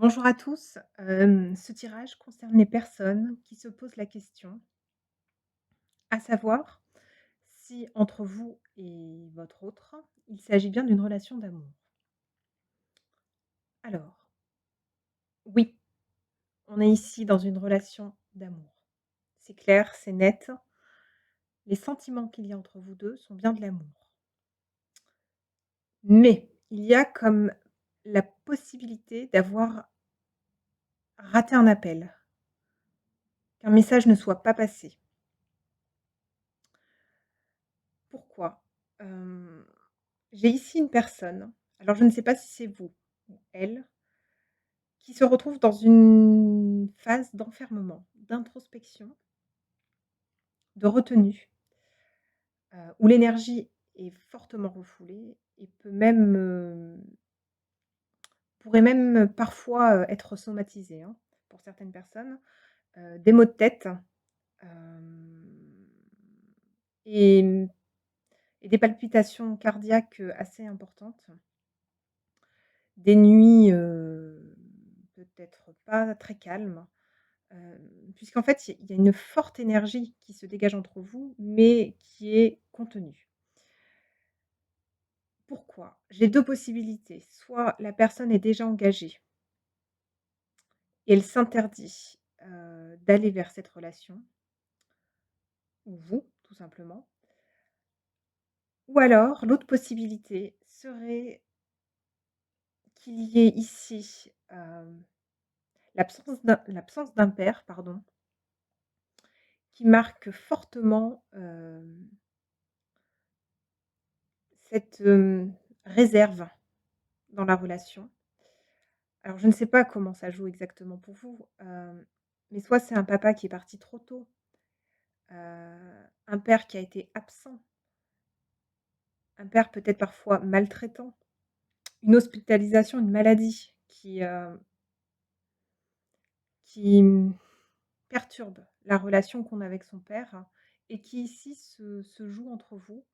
Bonjour à tous. Ce tirage concerne les personnes qui se posent la question, à savoir si entre vous et votre autre, il s'agit bien d'une relation d'amour. Alors, oui, on est ici dans une relation d'amour. C'est clair, c'est net. Les sentiments qu'il y a entre vous 2 sont bien de l'amour. Mais il y a comme la possibilité d'avoir raté un appel, qu'un message ne soit pas passé. Pourquoi? Hem, j'ai ici une personne, alors je ne sais pas si c'est vous ou elle, qui se retrouve dans une phase d'enfermement, d'introspection, de retenue, où l'énergie est fortement refoulée et pourrait même parfois, être somatisée, hein, pour certaines personnes. Des maux de tête, hem et et des palpitations cardiaques, assez importantes. Des nuits, peut-être pas très calmes, puisqu'en fait, il y a une forte énergie qui se dégage entre vous, mais qui est contenue. Pourquoi? J'ai 2 possibilités. Soit la personne est déjà engagée et elle s'interdit, d'aller vers cette relation, ou vous, tout simplement. Ou alors l'autre possibilité serait qu'il y ait ici, l'absence d'un père, pardon, qui marque fortement, cette, réserve dans la relation. Alors je ne sais pas comment ça joue exactement pour vous, mais soit c'est un papa qui est parti trop tôt, un père qui a été absent, un père peut-être parfois maltraitant, une hospitalisation, une maladie qui perturbe la relation qu'on a avec son père et qui ici se joue entre vous.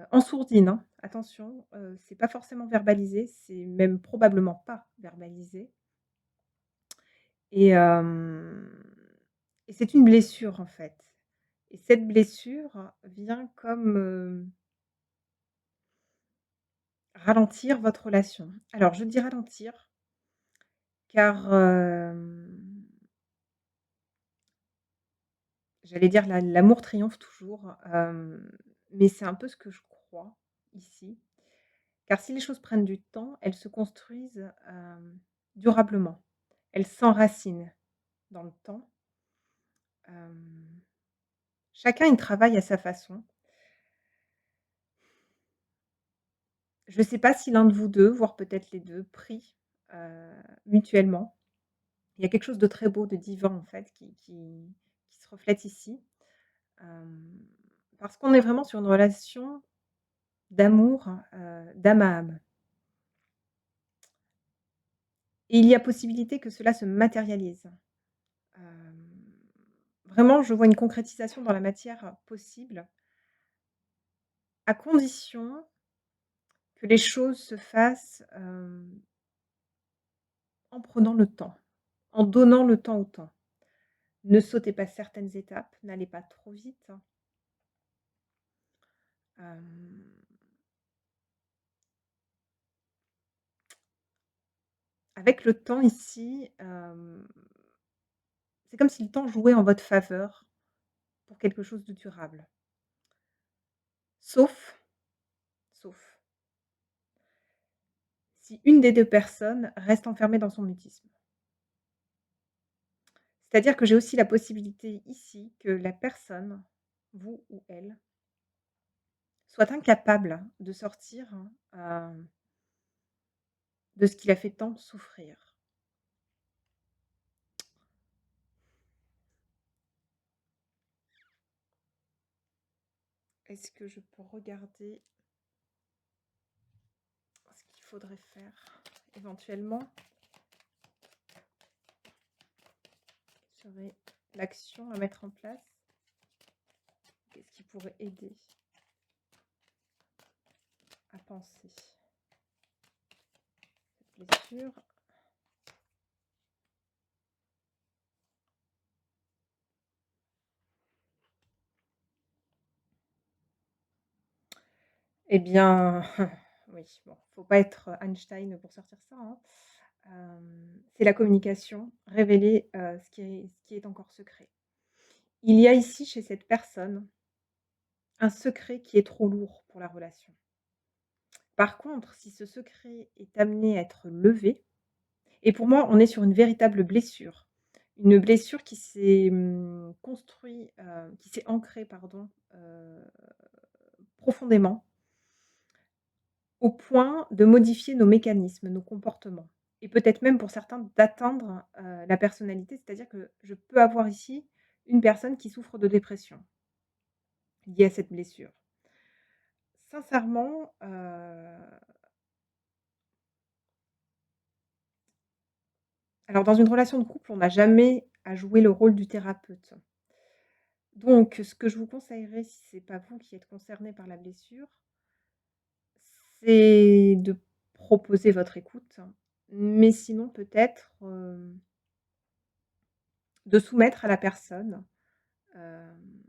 En sourdine, hein, attention, c'est pas forcément verbalisé, c'est même probablement pas verbalisé et et c'est une blessure, en fait et cette blessure vient comme, ralentir votre relation. Alors je dis ralentir car, j'allais dire l'amour triomphe toujours, mais c'est un peu ce que je crois ici. Car si les choses prennent du temps, elles se construisent, durablement. Elles s'enracinent dans le temps. Hem, chacun y travaille à sa façon. Je ne sais pas si l'un de vous 2, voire peut-être les 2, prie, heu, mutuellement. Il y a quelque chose de très beau, de divin en fait qui se reflète ici, hem, parce qu'on est vraiment sur une relation d'amour, d'âme à âme et il y a possibilité que cela se matérialise. Hem, vraiment, je vois une concrétisation dans la matière possible, à condition que les choses se fassent, en prenant le temps, en donnant le temps au temps. Ne sautez pas certaines étapes, n'allez pas trop vite. Hem, avec le temps ici, c'est comme si le temps jouait en votre faveur pour quelque chose de durable. Sauf, sauf si une des 2 personnes reste enfermée dans son mutisme. C'est-à-dire que j'ai aussi la possibilité ici que la personne, vous ou elle, soit incapable de sortir, de ce qui l'a fait tant souffrir. Est-ce que je peux regarder ce qu'il faudrait faire éventuellement? Serait l'action à mettre en place? Qu'est-ce qui pourrait aider à penser cette blessure? Eh bien, oui, bon, faut pas être Einstein pour sortir ça, hein. C'est la communication, révéler, ce qui est encore secret. Il y a ici, chez cette personne, un secret qui est trop lourd pour la relation. Par contre, si ce secret est amené à être levé et pour moi, on est sur une véritable blessure. Une blessure qui s'est, qui s'est ancrée, pardon, profondément, au point de modifier nos mécanismes, nos comportements et peut-être même pour certains d'atteindre, la personnalité. C'est-à-dire que je peux avoir ici une personne qui souffre de dépression liée à cette blessure. Sincèrement, alors dans une relation de couple, on n'a jamais à jouer le rôle du thérapeute. Donc ce que je vous conseillerais, si c'est pas vous qui êtes concerné par la blessure, c'est de proposer votre écoute, mais sinon peut-être, de soumettre à la personne, hem,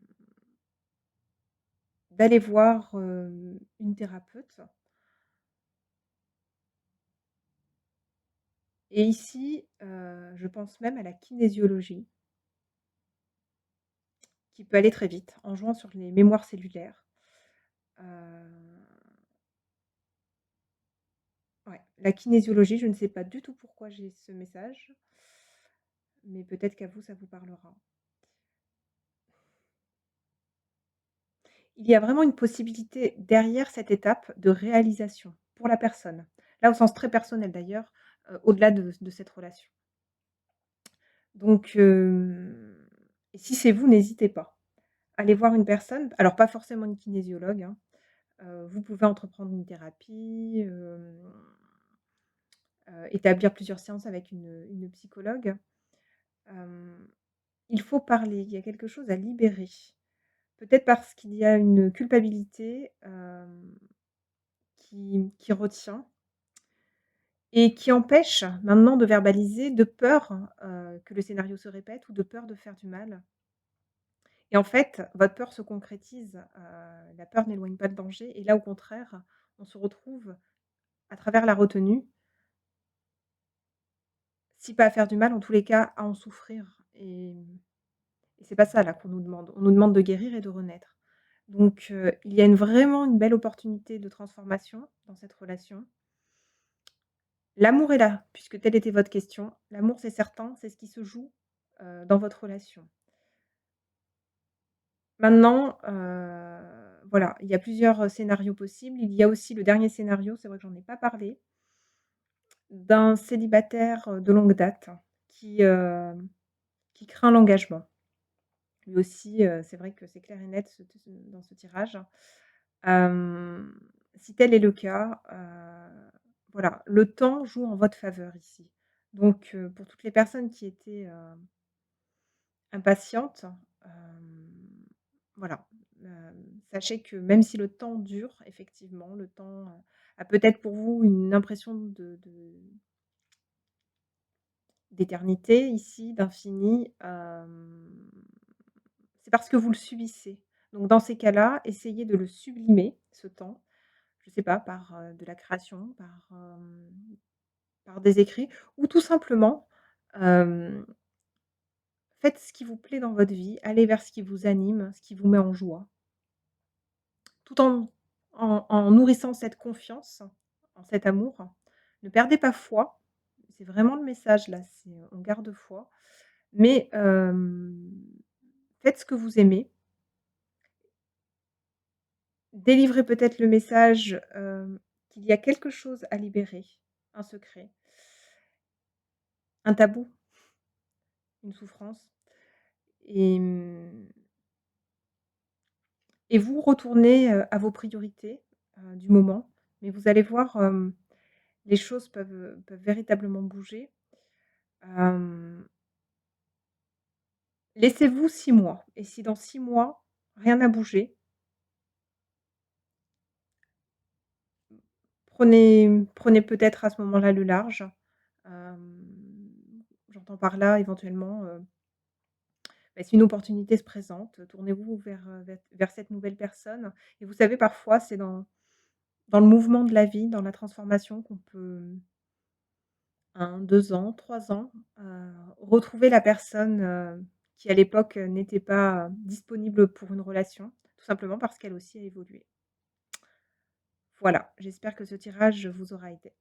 d'aller voir, une thérapeute et ici, je pense même à la kinésiologie qui peut aller très vite en jouant sur les mémoires cellulaires. Heu, ouais, la kinésiologie, je ne sais pas du tout pourquoi j'ai ce message, mais peut-être qu'à vous, ça vous parlera. Il y a vraiment une possibilité derrière cette étape de réalisation pour la personne. Là, au sens très personnel d'ailleurs, au-delà de cette relation. Donc, et si c'est vous, n'hésitez pas. Allez voir une personne, alors pas forcément une kinésiologue, hein, vous pouvez entreprendre une thérapie, établir plusieurs séances avec une psychologue. Hem, il faut parler, il y a quelque chose à libérer. Peut-être parce qu'il y a une culpabilité, qui retient et qui empêche maintenant de verbaliser de peur, que le scénario se répète ou de peur de faire du mal et en fait, votre peur se concrétise, la peur n'éloigne pas le danger et là, au contraire, on se retrouve à travers la retenue, si pas à faire du mal, en tous les cas, à en souffrir et c'est pas ça là qu'on nous demande. On nous demande de guérir et de renaître. Donc il y a vraiment une belle opportunité de transformation dans cette relation. L'amour est là, puisque telle était votre question. L'amour, c'est certain, c'est ce qui se joue, dans votre relation. Maintenant, voilà, il y a plusieurs, scénarios possibles. Il y a aussi le dernier scénario, c'est vrai que j'en ai pas parlé, d'un célibataire, de longue date qui craint l'engagement. Lui aussi, c'est vrai que c'est clair et net dans ce tirage. Hem, si tel est le cas, voilà, le temps joue en votre faveur ici. Donc pour toutes les personnes qui étaient, impatientes, voilà, sachez que même si le temps dure, effectivement, le temps, a peut-être pour vous une impression d'éternité ici, d'infini, c'est parce que vous le subissez. Donc dans ces cas-là, essayez de le sublimer, ce temps, je ne sais pas, par, de la création, par des écrits ou tout simplement, hem, faites ce qui vous plaît dans votre vie, allez vers ce qui vous anime, ce qui vous met en joie, tout en nourrissant cette confiance, en cet amour. Ne perdez pas foi, c'est vraiment le message là, c'est on garde foi, mais faites ce que vous aimez. Délivrez peut-être le message, qu'il y a quelque chose à libérer, un secret, un tabou, une souffrance et et vous retournez, à vos priorités, du moment, mais vous allez voir, les choses peuvent véritablement bouger. Hem, laissez-vous 6 mois et si dans 6 mois, rien n'a bougé, prenez peut-être à ce moment-là le large. Hem, j'entends par là éventuellement, bah, si une opportunité se présente, tournez-vous vers cette nouvelle personne et vous savez parfois c'est dans dans le mouvement de la vie, dans la transformation qu'on peut 1, 2 ans, 3 ans, retrouver la personne, qui à l'époque, n'était pas disponible pour une relation, tout simplement parce qu'elle aussi a évolué. Voilà, j'espère que ce tirage vous aura aidé.